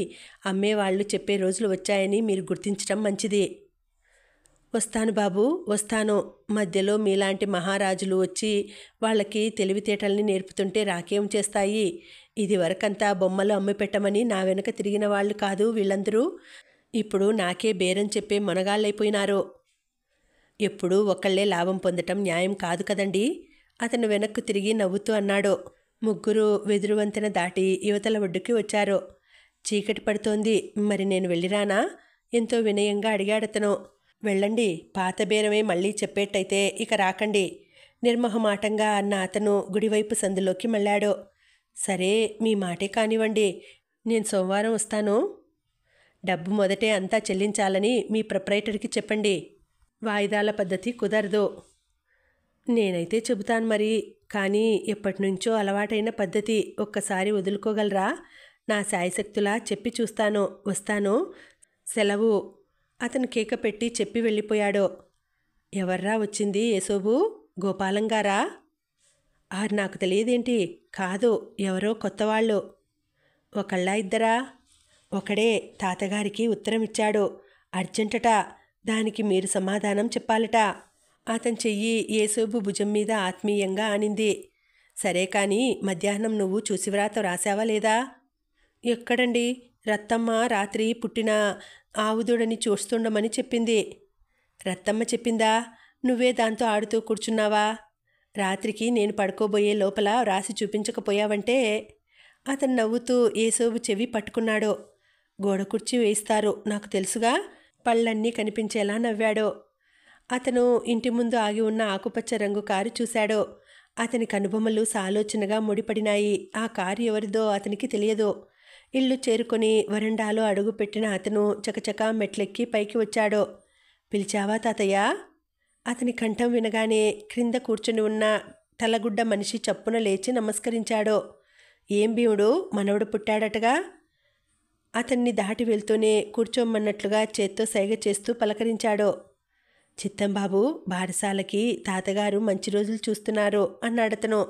అమ్మేవాళ్ళు చెప్పే రోజులు వచ్చాయని మీరు గుర్తించటం మంచిది. వస్తాను బాబు, వస్తాను. మధ్యలో మీలాంటి మహారాజులు వచ్చి వాళ్ళకి తెలివితేటల్ని నేర్పుతుంటే రాకేం చేస్తాయి? ఇది వరకంతా బొమ్మలు అమ్మి పెట్టమని నా వెనక తిరిగిన వాళ్ళు కాదు వీళ్ళందరూ. ఇప్పుడు నాకే బేరం చెప్పే మొనగాళ్ళైపోయినారు. ఎప్పుడూ ఒకళ్లే లాభం పొందటం న్యాయం కాదు కదండి. అతను వెనక్కు తిరిగి నవ్వుతూ అన్నాడు. ముగ్గురు వెదురు వంతెన దాటి యువతల ఒడ్డుకి వచ్చారు. చీకటి పడుతోంది, మరి నేను వెళ్ళిరానా? ఎంతో వినయంగా అడిగాడతను. వెళ్ళండి, పాత బేరమే మళ్ళీ చెప్పేట్టయితే ఇక రాకండి నిర్మోహమాటంగా అన్న అతను గుడివైపు సందులోకి మళ్ళాడు. సరే, మీ మాటే కానివ్వండి, నేను సోమవారం వస్తాను. డబ్బు మొదటే అంతా చెల్లించాలని మీ ప్రొప్రైటర్కి చెప్పండి. వాయిదాల పద్ధతి కుదరదు. నేనైతే చెబుతాను మరి, కానీ ఎప్పటినుంచో అలవాటైన పద్ధతి. ఒక్కసారి వదులుకోగలరా? నా శాయశక్తులా చెప్పి చూస్తాను. వస్తాను, సెలవు. అతను కేక పెట్టి చెప్పి వెళ్ళిపోయాడు. ఎవర్రా వచ్చింది యేసోబు? గోపాలంగారా? నాకు తెలియదేంటి? కాదు, ఎవరో కొత్తవాళ్ళు. ఒకళ్ళా ఇద్దరా? ఒకడే. తాతగారికి ఉత్తరం ఇచ్చాడు, అర్జెంటట. దానికి మీరు సమాధానం చెప్పాలట. అతని చెయ్యి యేసోబు భుజం మీద ఆత్మీయంగా ఆనింది. సరే కానీ మధ్యాహ్నం నువ్వు చూసివ్రాత రాసావా లేదా? ఎక్కడండి? రత్తమ్మ రాత్రి పుట్టిన ఆవుదూడని చూస్తుండమని చెప్పింది. రత్తమ్మ చెప్పిందా? నువ్వే దాంతో ఆడుతూ కూర్చున్నావా? రాత్రికి నేను పడుకోబోయే లోపల రాసి చూపించకపోయావంటే. అతను నవ్వుతూ యేసోబు చెవి పట్టుకున్నాడు. గోడ కుర్చీ వేయిస్తారు, నాకు తెలుసుగా. పళ్ళన్నీ కనిపించేలా నవ్వాడు. అతను ఇంటి ముందు ఆగి ఉన్న ఆకుపచ్చ రంగు కారు చూశాడు. అతని కనుబొమ్మలు సాలోచనగా ముడిపడినాయి. ఆ కారు ఎవరిదో అతనికి తెలియదు. ఇల్లు చేరుకొని వరండాలో అడుగుపెట్టిన అతను చకచకా మెట్లెక్కి పైకి వచ్చాడు. పిలిచావా తాతయ్య? అతని కంఠం వినగానే క్రింద కూర్చుని ఉన్న తలగుడ్డ మనిషి చప్పున లేచి నమస్కరించాడు. ఏం భీముడు, మనవడు పుట్టాడటగా? అతన్ని దాటి వెళ్తూనే కూర్చోమన్నట్లుగా చేత్తో సైగ చేస్తూ పలకరించాడు. చిత్తంబాబు, బారసాలకి తాతగారు మంచి రోజులు చూస్తున్నారు అన్నాడతను.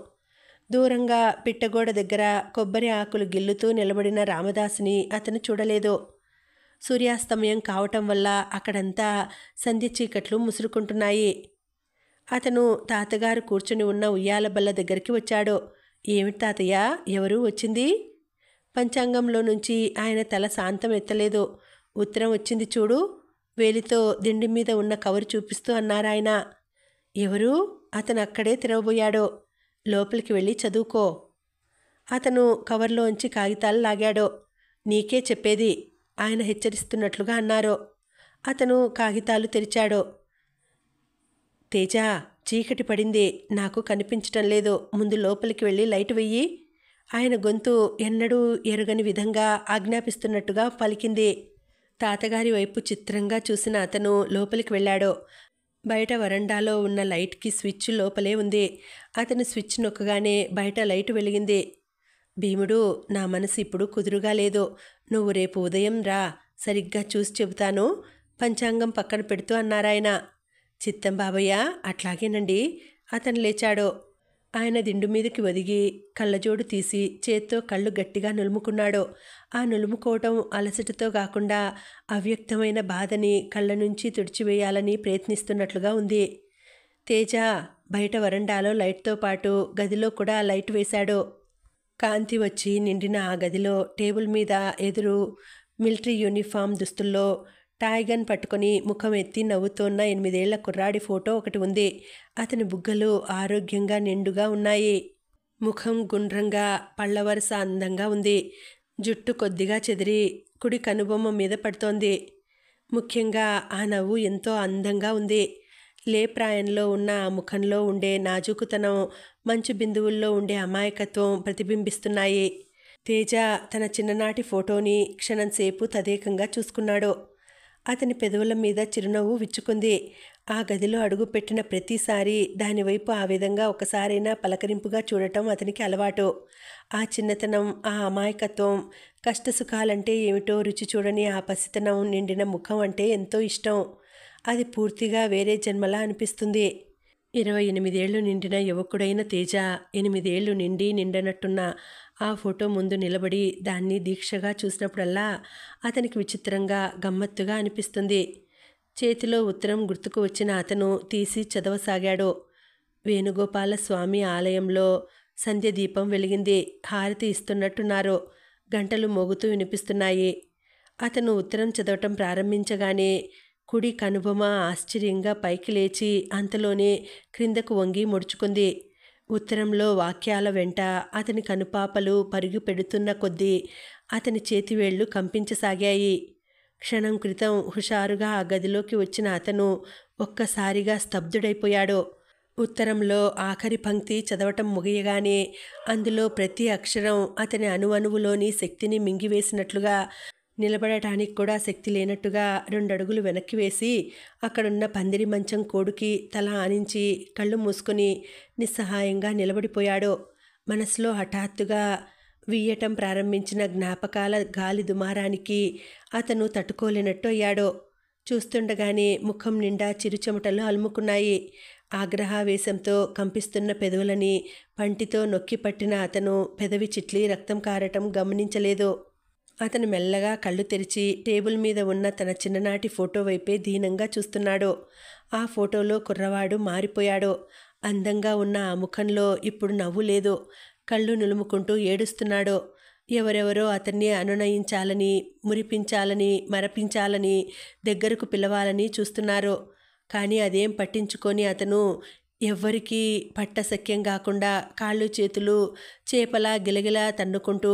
దూరంగా పిట్టగోడ దగ్గర కొబ్బరి ఆకులు గిల్లుతూ నిలబడిన రామదాసుని అతను చూడలేదు. సూర్యాస్తమయం కావటం వల్ల అక్కడంతా సంధ్య చీకట్లు ముసురుకుంటున్నాయి. అతను తాతగారు కూర్చుని ఉన్న ఉయ్యాల బల్ల దగ్గరికి వచ్చాడు. ఏమిటి తాతయ్య, ఎవరు వచ్చింది? పంచాంగంలో నుంచి ఆయన తల శాంతం ఎత్తలేదు. ఉత్తరం వచ్చింది చూడు, వేలితో దిండి మీద ఉన్న కవరు చూపిస్తూ అన్నారాయన. ఎవరు? అతను అక్కడే తిరగబోయాడు. లోపలికి వెళ్ళి చదువుకో. అతను కవర్లోంచి కాగితాలు లాగాడు. నీకే చెప్పేది, ఆయన హెచ్చరిస్తున్నట్లుగా అన్నారు. అతను కాగితాలు తెరిచాడు. తేజ, చీకటి పడింది, నాకు కనిపించటం లేదు. ముందు లోపలికి వెళ్ళి లైట్ వెయ్యి. ఆయన గొంతు ఎన్నడూ ఎరుగని విధంగా ఆజ్ఞాపిస్తున్నట్టుగా పలికింది. తాతగారి వైపు చిత్రంగా చూసిన అతను లోపలికి వెళ్ళాడు. బయట వరండాలో ఉన్న లైట్కి స్విచ్ లోపలే ఉంది. అతను స్విచ్ నొక్కగానే బయట లైట్ వెలిగింది. భీముడు, నా మనసు ఇప్పుడు కుదురుగా లేదు. నువ్వు రేపు ఉదయం రా, సరిగ్గా చూసి చెబుతాను. పంచాంగం పక్కన పెడుతూ అన్నారాయన. చిత్తం బాబయ్య, అట్లాగేనండి. అతను లేచాడు. ఆయన దిండు మీదకి ఒదిగి కళ్ళజోడు తీసి చేత్తో కళ్ళు గట్టిగా నులుముకున్నాడు. ఆ నులుముకోవటం అలసటతో కాకుండా అవ్యక్తమైన బాధని కళ్ళ నుంచి తుడిచివేయాలని ప్రయత్నిస్తున్నట్లుగా ఉంది. తేజ బయట వరండాలో లైట్తో పాటు గదిలో కూడా లైట్ వేశాడు. కాంతి వచ్చి నిండిన ఆ గదిలో టేబుల్ మీద ఎదురు మిలిటరీ యూనిఫామ్ దుస్తుల్లో టాయ్గన్ పట్టుకొని ముఖం ఎత్తి నవ్వుతోన్న 8 ఏళ్ల కుర్రాడి ఫోటో ఒకటి ఉంది. అతని బుగ్గలు ఆరోగ్యంగా నిండుగా ఉన్నాయి. ముఖం గుండ్రంగా పళ్ళవరస అందంగా ఉంది. జుట్టు కొద్దిగా చెదిరి కుడి కనుబొమ్మ మీద పడుతోంది. ముఖ్యంగా ఆ నవ్వు ఎంతో అందంగా ఉంది. లేప్రాయంలో ఉన్న ఆ ముఖంలో ఉండే నాజూకుతనం, మంచు బిందువుల్లో ఉండే అమాయకత్వం ప్రతిబింబిస్తున్నాయి. తేజ తన చిన్ననాటి ఫోటోని క్షణంసేపు తదేకంగా చూసుకున్నాడు. అతని పెదవుల మీద చిరునవ్వు విచ్చుకుంది. ఆ గదిలో అడుగుపెట్టిన ప్రతిసారి దానివైపు ఆ విధంగా ఒకసారైనా పలకరింపుగా చూడటం అతనికి అలవాటు. ఆ చిన్నతనం, ఆ అమాయకత్వం, కష్టసుఖాలంటే ఏమిటో రుచి చూడని ఆ పసితనం నిండిన ముఖం అంటే ఎంతో ఇష్టం. అది పూర్తిగా వేరే జన్మలా అనిపిస్తుంది. 28 ఏళ్లు నిండిన యువకుడైన తేజ 8 ఏళ్లు నిండనట్టున్న ఆ ఫోటో ముందు నిలబడి దాన్ని దీక్షగా చూసినప్పుడల్లా అతనికి విచిత్రంగా, గమ్మత్తుగా అనిపిస్తుంది. చేతిలో ఉత్తరం గుర్తుకు వచ్చిన అతను తీసి చదవసాగాడు. వేణుగోపాల స్వామి ఆలయంలో సంధ్య దీపం వెలిగింది. హారతి ఇస్తున్నట్టున్నారు. గంటలు మోగుతూ వినిపిస్తున్నాయి. అతను ఉత్తరం చదవటం ప్రారంభించగానే కుడి కనుబొమ ఆశ్చర్యంగా పైకి లేచి అంతలోనే క్రిందకు వంగి ముడుచుకుంది. ఉత్తరంలో వాక్యాల వెంట అతని కనుపాపలు పరుగు పెడుతున్న కొద్దీ అతని చేతివేళ్లు కంపించసాగాయి. క్షణం క్రితం హుషారుగా ఆ గదిలోకి వచ్చిన అతను ఒక్కసారిగా స్తబ్దుడైపోయాడు. ఉత్తరంలో ఆఖరి పంక్తి చదవటం ముగియగానే అందులో ప్రతి అక్షరం అతని అణువణువులోని శక్తిని మింగివేసినట్లుగా, నిలబడటానికి కూడా శక్తి లేనట్టుగా 2 అడుగులు వెనక్కి వేసి అక్కడున్న పందిరి మంచం కోడుకి తల ఆనించి కళ్ళు మూసుకుని నిస్సహాయంగా నిలబడిపోయాడు. మనసులో హఠాత్తుగా వీయటం ప్రారంభించిన జ్ఞాపకాల గాలి దుమారానికి అతను తట్టుకోలేనట్టు అయ్యాడు. చూస్తుండగానే ముఖం నిండా చిరుచెమటలు అలుముకున్నాయి. ఆగ్రహావేశంతో కంపిస్తున్న పెదవులని పంటితో నొక్కి పట్టిన అతను పెదవి చిట్లి రక్తం కారటం గమనించలేదు. అతను మెల్లగా కళ్ళు తెరిచి టేబుల్ మీద ఉన్న తన చిన్ననాటి ఫోటో వైపే దీనంగా చూస్తున్నాడు. ఆ ఫోటోలో కుర్రవాడు మారిపోయాడు. అందంగా ఉన్న ఆ ముఖంలో ఇప్పుడు నవ్వు లేదు. కళ్ళు నులుముకుంటూ ఏడుస్తున్నాడు. ఎవరెవరో అతన్ని అనునయించాలని, మురిపించాలని, మరపించాలని, దగ్గరకు పిలవాలని చూస్తున్నారు. కానీ అదేం పట్టించుకొని అతను ఎవ్వరికీ పట్టసఖ్యం కాకుండా కాళ్ళు చేతులు చేపలా గిలగిలా తన్నుకుంటూ,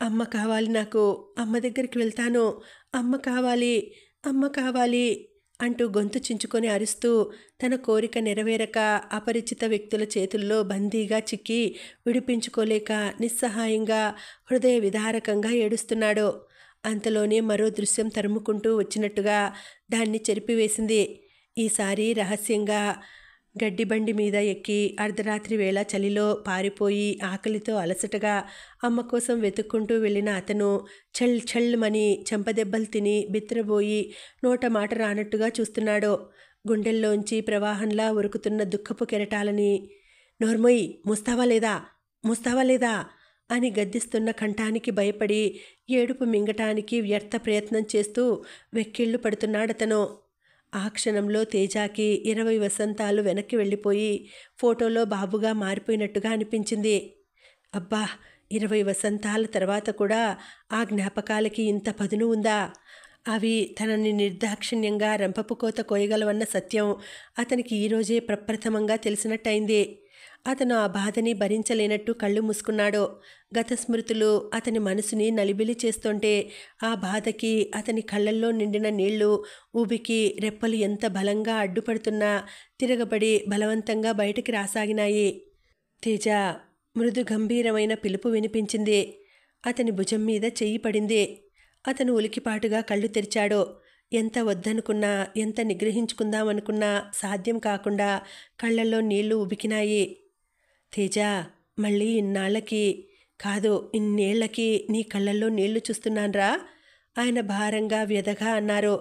అమ్మ కావాలి నాకు, అమ్మ దగ్గరికి వెళ్తాను, అమ్మ కావాలి, అమ్మ కావాలి అంటూ గొంతు చించుకొని అరుస్తూ తన కోరిక నెరవేరక అపరిచిత వ్యక్తుల చేతుల్లో బందీగా చిక్కి విడిపించుకోలేక నిస్సహాయంగా హృదయ విదారకంగా ఏడుస్తున్నాడు. అంతలోనే మరో దృశ్యం తరుముకుంటూ వచ్చినట్టుగా దాన్ని చెరిపివేసింది. ఈసారి రహస్యంగా గడ్డిబండి మీద ఎక్కి అర్ధరాత్రి వేళ చలిలో పారిపోయి ఆకలితో అలసటగా అమ్మ కోసం వెతుక్కుంటూ వెళ్ళిన అతను ఛల్ ఛల్మని చెంపదెబ్బలు తిని బిత్తరబోయి నోట మాట రానట్టుగా చూస్తున్నాడు. గుండెల్లోంచి ప్రవాహంలా ఉరుకుతున్న దుఃఖపు కెరటాలని నోర్మొయ్, మూస్తావా లేదా అని గద్దిస్తున్న కంఠానికి భయపడి ఏడుపు మింగటానికి వ్యర్థ ప్రయత్నం చేస్తూ వెక్కిళ్ళు పడుతున్నాడతను. ఆ క్షణంలో తేజాకి 20 వసంతాలు వెనక్కి వెళ్ళిపోయి ఫోటోలో బాబుగా మారిపోయినట్టుగా అనిపించింది. అబ్బా, 20 వసంతాల తర్వాత కూడా ఆ జ్ఞాపకాలకి ఇంత పదును ఉందా? అవి తనని నిర్దాక్షిణ్యంగా రంపపుకోత కోయగలవన్న సత్యం అతనికి ఈరోజే ప్రప్రథమంగా తెలిసినట్టయింది. అతను ఆ బాధని భరించలేనట్టు కళ్ళు మూసుకున్నాడు. గత స్మృతులు అతని మనసుని నలిబిలి చేస్తుంటే ఆ బాధకి అతని కళ్ళల్లో నిండిన నీళ్లు ఊబికి రెప్పలు ఎంత బలంగా అడ్డుపడుతున్నా తిరగబడి బలవంతంగా బయటికి రాసాగినాయి. తేజ మృదు గంభీరమైన పిలుపు వినిపించింది. అతని భుజం మీద చెయ్యి పడింది. అతను ఉలికిపాటుగా కళ్ళు తెరిచాడు. ఎంత వద్దనుకున్నా, ఎంత నిగ్రహించుకుందామనుకున్నా సాధ్యం కాకుండా కళ్ళల్లో నీళ్లు ఉబికినాయి. తేజ, మళ్ళీ ఇన్నాళ్లకి కాదు, ఇన్నేళ్లకి నీ కళ్ళల్లో నీళ్లు చూస్తున్నాన్రా ఆయన భారంగా వ్యధగా అన్నారు.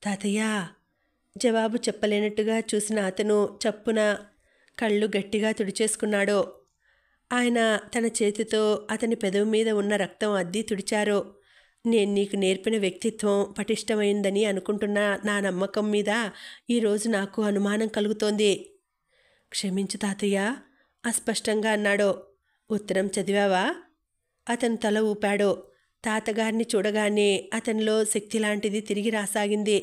తాతయ్య, జవాబు చెప్పలేనట్టుగా చూసిన అతను చప్పున కళ్ళు గట్టిగా తుడిచేసుకున్నాడు. ఆయన తన చేతితో అతని పెదవి మీద ఉన్న రక్తం అద్ది తుడిచారు. నేను నీకు నేర్పిన వ్యక్తిత్వం పటిష్టమైందని అనుకుంటున్న నా నమ్మకం మీద ఈరోజు నాకు అనుమానం కలుగుతోంది. క్షమించు తాతయ్య, అస్పష్టంగా అన్నాడు. ఉత్తరం చదివావా? అతను తల ఊపాడు. తాతగారిని చూడగానే అతనిలో శక్తి లాంటిది తిరిగి రాసాగింది.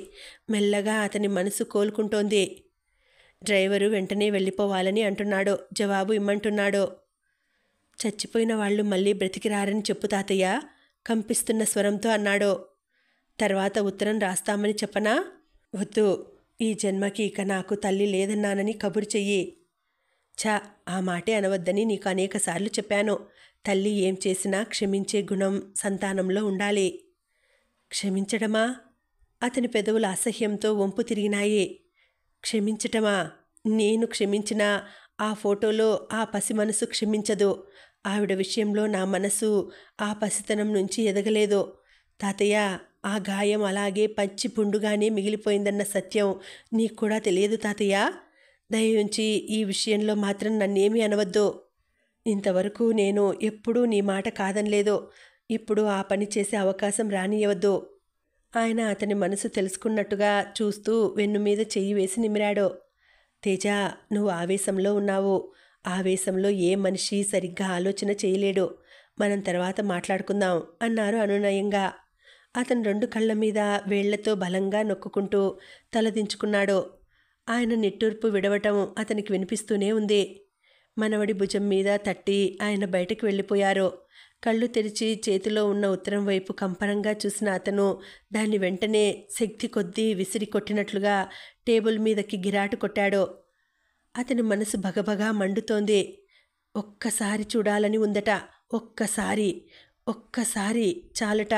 మెల్లగా అతని మనసు కోలుకుంటోంది. డ్రైవరు వెంటనే వెళ్ళిపోవాలని అంటున్నాడు, జవాబు ఇమ్మంటున్నాడు. చచ్చిపోయిన వాళ్ళు మళ్ళీ బ్రతికిరారని చెప్పు తాతయ్య, కంపిస్తున్న స్వరంతో అన్నాడు. తర్వాత ఉత్తరం రాస్తామని చెప్పనా? వద్దు, ఈ జన్మకి ఇక నాకు తల్లి లేదన్నానని కబురు చెయ్యి. ఛా, ఆ మాటే అనవద్దని నీకు అనేకసార్లు చెప్పాను. తల్లి ఏం చేసినా క్షమించే గుణం సంతానంలో ఉండాలి. క్షమించడమా? అతని పెదవులు అసహ్యంతో వంపు తిరిగినాయి. క్షమించటమా? నేను క్షమించినా ఆ ఫోటోలో ఆ పసి మనసు క్షమించదు. ఆవిడ విషయంలో నా మనసు ఆ పసితనం నుంచి ఎదగలేదు. తాతయ్య, ఆ గాయం అలాగే పచ్చి పుండుగానే మిగిలిపోయిందన్న సత్యం నీకు కూడా తెలియదు తాతయ్య. దయవుంచి ఈ విషయంలో మాత్రం నన్నేమీ అనవద్దు. ఇంతవరకు నేను ఎప్పుడూ నీ మాట కాదనలేదు. ఇప్పుడు ఆ పని చేసే అవకాశం రానియవద్దు. ఆయన అతని మనసు తెలుసుకున్నట్టుగా చూస్తూ వెన్ను మీద చెయ్యి వేసి నిమిరాడు. తేజ, నువ్వు ఆవేశంలో ఉన్నావు. ఆవేశంలో ఏ మనిషి సరిగ్గా ఆలోచన చేయలేడు. మనం తర్వాత మాట్లాడుకుందాం అన్నారు అనునయంగా. అతను 2 కళ్ళ మీద వేళ్లతో బలంగా నొక్కుకుంటూ తలదించుకున్నాడు. ఆయన నిట్టూర్పు విడవటం అతనికి వినిపిస్తూనే ఉంది. మనవడి భుజం మీద తట్టి ఆయన బయటకు వెళ్ళిపోయారు. కళ్ళు తెరిచి చేతిలో ఉన్న ఉత్తరం వైపు కంపనంగా చూసిన అతను దాన్ని వెంటనే శక్తి కొద్దీ విసిరి కొట్టినట్లుగా టేబుల్ మీదకి గిరాటు కొట్టాడు. అతని మనసు భగభగా మండుతోంది. ఒక్కసారి చూడాలని ఉందట. ఒక్కసారి చాలట.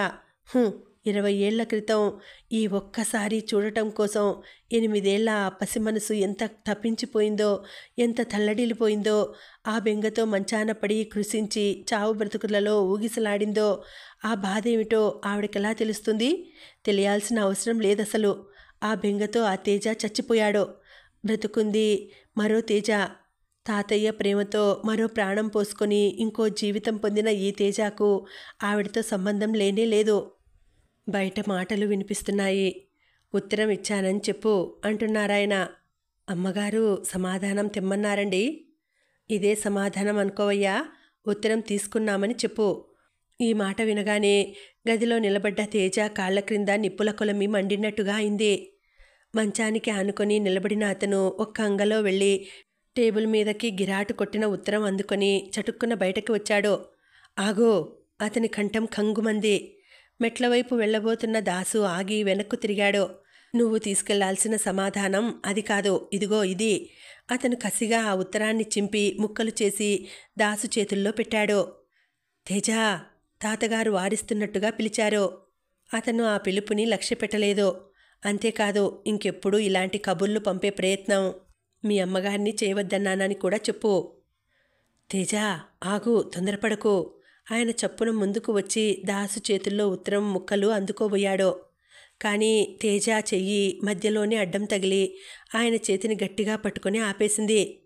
20 ఏళ్ల క్రితం ఈ ఒక్కసారి చూడటం కోసం 8 ఏళ్ల ఆ పసి మనసు ఎంత తప్పించిపోయిందో, ఎంత తల్లడిల్లిపోయిందో, ఆ బెంగతో మంచాన పడి కృషించి చావు బ్రతుకులలో ఊగిసలాడిందో. ఆ బాధేమిటో ఆవిడకెలా తెలుస్తుంది? తెలియాల్సిన అవసరం లేదసలు. ఆ బెంగతో ఆ తేజ చచ్చిపోయాడు. బ్రతుకుంది మరో తేజ. తాతయ్య ప్రేమతో మరో ప్రాణం పోసుకొని ఇంకో జీవితం పొందిన ఈ తేజకు ఆవిడతో సంబంధం లేనే లేదు. బయట మాటలు వినిపిస్తున్నాయి. ఉత్తరం ఇచ్చానని చెప్పు అంటున్నారాయన. అమ్మగారు సమాధానం తెమ్మన్నారండి. ఇదే సమాధానం అనుకోవయ్యా. ఉత్తరం తీసుకున్నామని చెప్పు. ఈ మాట వినగానే గదిలో నిలబడ్డ తేజ కాళ్ల క్రింద నిప్పుల కొలమి మండినట్టుగా అయింది. మంచానికి ఆనుకొని నిలబడిన అతను ఒక్క అంగలో వెళ్ళి టేబుల్ మీదకి గిరాటు కొట్టిన ఉత్తరం అందుకొని చటుక్కున బయటకు వచ్చాడు. ఆగో! అతని కంఠం కంగుమంది. మెట్లవైపు వెళ్లబోతున్న దాసు ఆగి వెనక్కు తిరిగాడు. నువ్వు తీసుకెళ్లాల్సిన సమాధానం అది కాదు, ఇదిగో ఇది. అతను కసిగా ఆ ఉత్తరాన్ని చింపి ముక్కలు చేసి దాసు చేతుల్లో పెట్టాడు. తేజా! తాతగారు వారిస్తున్నట్టుగా పిలిచారు. అతను ఆ పిలుపుని లక్ష్యపెట్టలేదు. అంతేకాదు, ఇంకెప్పుడు ఇలాంటి కబుర్లు పంపే ప్రయత్నం మీ అమ్మగారిని చేయవద్దన్నానని కూడా చెప్పు. తేజా! ఆగు, తొందరపడకు. ఆయన చప్పున ముందుకు వచ్చి దాసు చేతుల్లో ఉత్తరం ముక్కలు అందుకోబోయాడు. కానీ తేజ చెయ్యి మధ్యలోనే అడ్డం తగిలి ఆయన చేతిని గట్టిగా పట్టుకొని ఆపేసింది.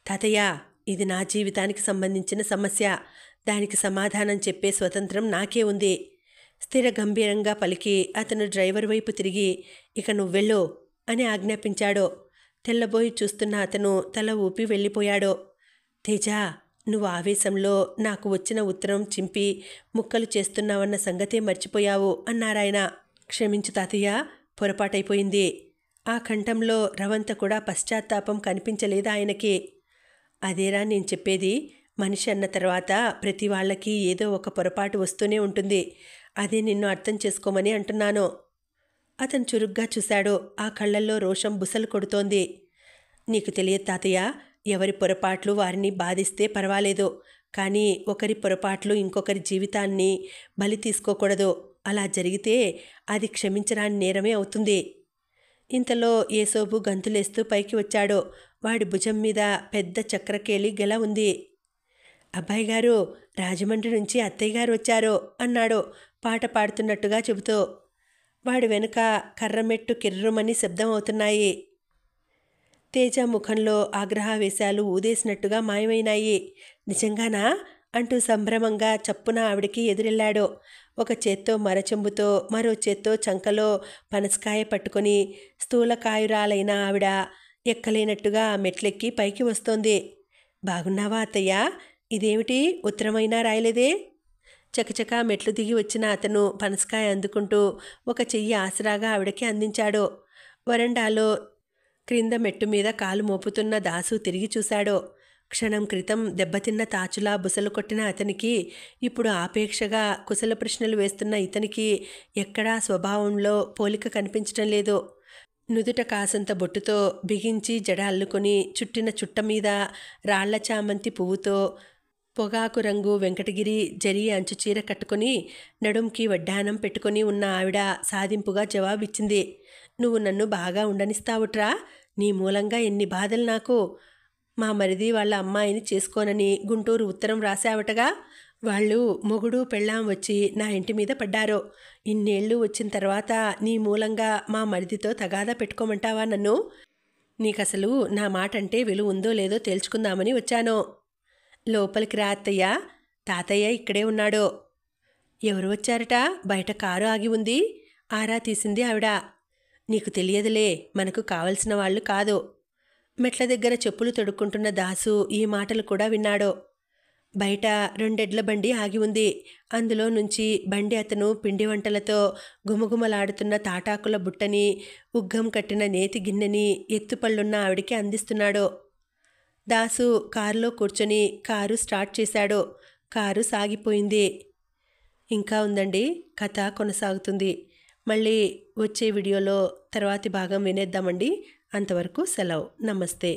తాతయ్య, ఇది నా జీవితానికి సంబంధించిన సమస్య. దానికి సమాధానం చెప్పే స్వతంత్రం నాకే ఉంది. స్థిర గంభీరంగా పలికి అతను డ్రైవర్ వైపు తిరిగి, ఇక నువ్వెళ్ళు అని ఆజ్ఞాపించాడు. తెల్లబోయి చూస్తున్న అతను తల ఊపి వెళ్ళిపోయాడు. తేజ, నువ్వు ఆవేశంలో నాకు వచ్చిన ఉత్తరం చింపి ముక్కలు చేస్తున్నావన్న సంగతే మర్చిపోయావు అన్నారాయన. క్షమించు తాతయ్య, పొరపాటైపోయింది. ఆ కంఠంలో రవంత కూడా పశ్చాత్తాపం కనిపించలేదు ఆయనకి. అదేరా నేను చెప్పేది. మనిషి అన్న తర్వాత ప్రతి వాళ్ళకి ఏదో ఒక పొరపాటు వస్తూనే ఉంటుంది. అదే నిన్ను అర్థం చేసుకోమని అంటున్నాను. అతను చురుగ్గా చూశాడు. ఆ కళ్ళల్లో రోషం బుసలు కొడుతోంది. నీకు తెలియదు తాతయ్య, ఎవరి పొరపాట్లు వారిని బాధిస్తే పర్వాలేదు. కానీ ఒకరి పొరపాట్లు ఇంకొకరి జీవితాన్ని బలి తీసుకోకూడదు. అలా జరిగితే అది క్షమించరాని నేరమే అవుతుంది. ఇంతలో ఏసోబు గంతులేస్తూ పైకి వచ్చాడు. వాడి భుజం మీద పెద్ద చక్రకేళి గెల ఉంది. అబ్బాయి గారు, రాజమండ్రి నుంచి అత్తయ్య గారు వచ్చారు అన్నాడు పాట పాడుతున్నట్టుగా చెబుతూ. వాడి వెనుక కర్రమెట్టు కిర్రుమని శబ్దం అవుతున్నాయి. తేజ ముఖంలో ఆగ్రహావేశాలు ఊదేసినట్టుగా మాయమైనాయి. నిజంగానా అంటూ సంభ్రమంగా చప్పున ఆవిడికి ఎదురెళ్లాడు. ఒక చేత్తో మరచెంబుతో మరో చేత్తో చంకలో పనసకాయ పట్టుకొని స్థూలకాయురాలైన ఆవిడ ఎక్కలేనట్టుగా మెట్లెక్కి పైకి వస్తోంది. బాగున్నావా అత్తయ్య? ఇదేమిటి, ఉత్తరమైనా రాయలేదే? చకచకా మెట్లు దిగి వచ్చిన అతను పనసకాయ అందుకుంటూ ఒక చెయ్యి ఆసరాగా ఆవిడకి అందించాడు. వరండాలో క్రింద మెట్టు మీద కాలు మోపుతున్న దాసు తిరిగి చూశాడు. క్షణం క్రితం దెబ్బతిన్న తాచులా బుసలు కొట్టిన అతనికి, ఇప్పుడు ఆపేక్షగా కుశల ప్రశ్నలు వేస్తున్న ఇతనికి ఎక్కడా స్వభావంలో పోలిక కనిపించటం లేదు. నుదుట కాసంత బొట్టుతో బిగించి జడ అల్లుకొని చుట్టిన చుట్ట మీద రాళ్ల చామంతి పువ్వుతో పొగాకు రంగు వెంకటగిరి జరీ అంచు చీర కట్టుకొని నడుంకి వడ్డానం పెట్టుకొని ఉన్న ఆవిడ సాధింపుగా జవాబిచ్చింది. నువ్వు నన్ను బాగా ఉండనిస్తావుట్రా, నీ మూలంగా ఎన్ని బాధలు నాకు. మా మరిది వాళ్ళ అమ్మాయిని చేసుకోనని గుంటూరు ఉత్తరం రాశావటగా. వాళ్ళు మొగుడు పెళ్ళాం వచ్చి నా ఇంటి మీద పడ్డారు. ఇన్నేళ్ళు వచ్చిన తర్వాత నీ మూలంగా మా మరిదితో తగాదా పెట్టుకోమంటావా నన్ను? నీకసలు నా మాట అంటే విలువ ఉందో లేదో తేల్చుకుందామని వచ్చాను. లోపలికి రా అత్తయ్య, తాతయ్య ఇక్కడే ఉన్నాడు. ఎవరు వచ్చారట? బయట కారు ఆగి ఉంది. ఆరా తీసింది ఆవిడ. నీకు తెలియదులే, మనకు కావలసిన వాళ్ళు కాదు. మెట్ల దగ్గర చెప్పులు తొడుక్కుంటున్న దాసు ఈ మాటలు కూడా విన్నాడు. బయట రెండెడ్ల బండి ఆగి ఉంది. అందులో నుంచి బండి అతను పిండి వంటలతో గుమగుమలాడుతున్న తాటాకుల బుట్టని, ఉగ్గం కట్టిన నేతి గిన్నెని ఎత్తుపళ్ళున్న ఆవిడికి అందిస్తున్నాడు. దాసు కారులో కూర్చొని కారు స్టార్ట్ చేశాడు. కారు సాగిపోయింది. ఇంకా ఉందండి, కథ కొనసాగుతుంది. మళ్ళీ వచ్చే వీడియోలో తర్వాతి భాగం వినేద్దామండి. అంతవరకు సెలవు. నమస్తే.